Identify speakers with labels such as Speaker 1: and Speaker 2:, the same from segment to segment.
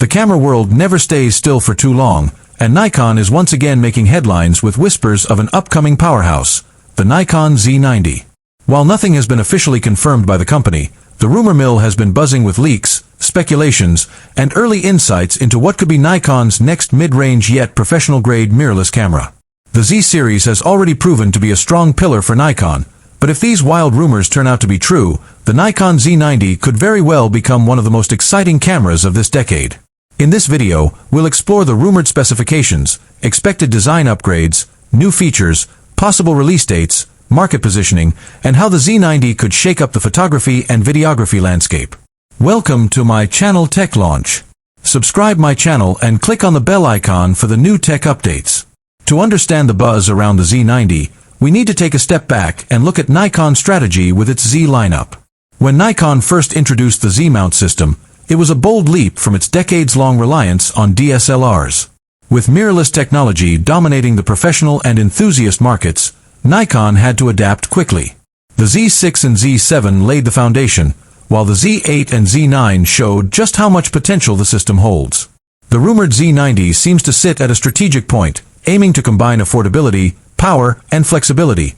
Speaker 1: The camera world never stays still for too long, and Nikon is once again making headlines with whispers of an upcoming powerhouse, the Nikon Z90. While nothing has been officially confirmed by the company, the rumor mill has been buzzing with leaks, speculations, and early insights into what could be Nikon's next mid-range yet professional-grade mirrorless camera. The Z series has already proven to be a strong pillar for Nikon, but if these wild rumors turn out to be true, the Nikon Z90 could very well become one of the most exciting cameras of this decade. In this video, we'll explore the rumored specifications, expected design upgrades, new features, possible release dates, market positioning, and how the Z90 could shake up the photography and videography landscape. Welcome to my channel Tech Launch. Subscribe my channel and click on the bell icon for the new tech updates. To understand the buzz around the Z90, we need to take a step back and look at Nikon's strategy with its Z lineup. When Nikon first introduced the Z mount system, it was a bold leap from its decades-long reliance on DSLRs. With mirrorless technology dominating the professional and enthusiast markets, Nikon had to adapt quickly. The Z6 and Z7 laid the foundation, while the Z8 and Z9 showed just how much potential the system holds. The rumored Z90 seems to sit at a strategic point, aiming to combine affordability, power, and flexibility,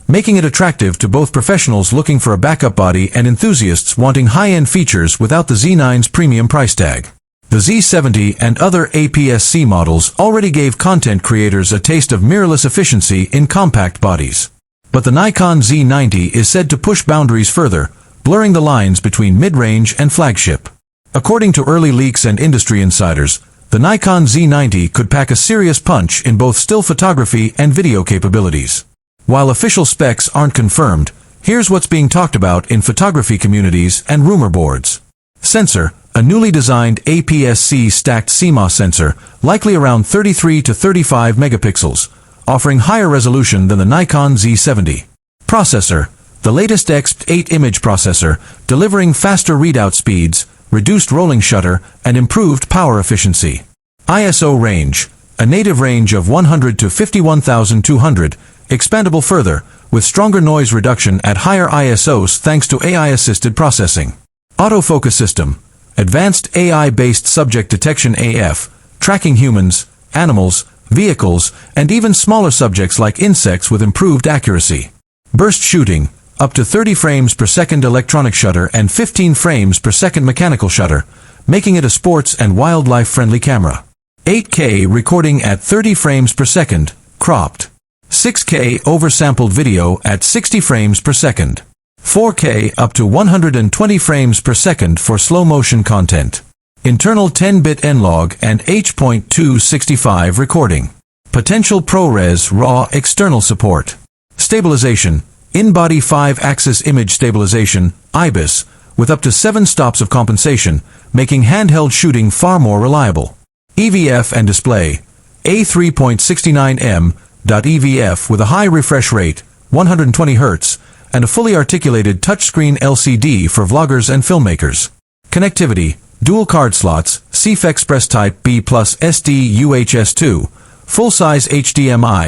Speaker 1: making it attractive to both professionals looking for a backup body and enthusiasts wanting high-end features without the Z9's premium price tag. The Z70 and other APS-C models already gave content creators a taste of mirrorless efficiency in compact bodies. But the Nikon Z90 is said to push boundaries further, blurring the lines between mid-range and flagship. According to early leaks and industry insiders, the Nikon Z90 could pack a serious punch in both still photography and video capabilities. While official specs aren't confirmed, here's what's being talked about in photography communities and rumor boards. Sensor: a newly designed APS-C stacked CMOS sensor, likely around 33 to 35 megapixels, offering higher resolution than the Nikon Z70. Processor: the latest X8 image processor, delivering faster readout speeds, reduced rolling shutter, and improved power efficiency. ISO range: a native range of 100 to 51,200, expandable further, with stronger noise reduction at higher ISOs thanks to AI-assisted processing. Autofocus system: advanced AI-based subject detection AF, tracking humans, animals, vehicles, and even smaller subjects like insects with improved accuracy. Burst shooting: up to 30 frames per second electronic shutter and 15 frames per second mechanical shutter, making it a sports and wildlife-friendly camera. 8K recording at 30 frames per second, cropped. 6K oversampled video at 60 frames per second. 4K up to 120 frames per second for slow-motion content. Internal 10-bit N-Log and H.265 recording. Potential ProRes RAW external support. Stabilization: in-body 5-axis image stabilization, IBIS, with up to 7 stops of compensation, making handheld shooting far more reliable. EVF and display: A3.69mm EVF with a high refresh rate, 120 Hz, and a fully articulated touchscreen LCD for vloggers and filmmakers. Connectivity: dual card slots, CF Express Type B plus SD UHS-2, full-size HDMI,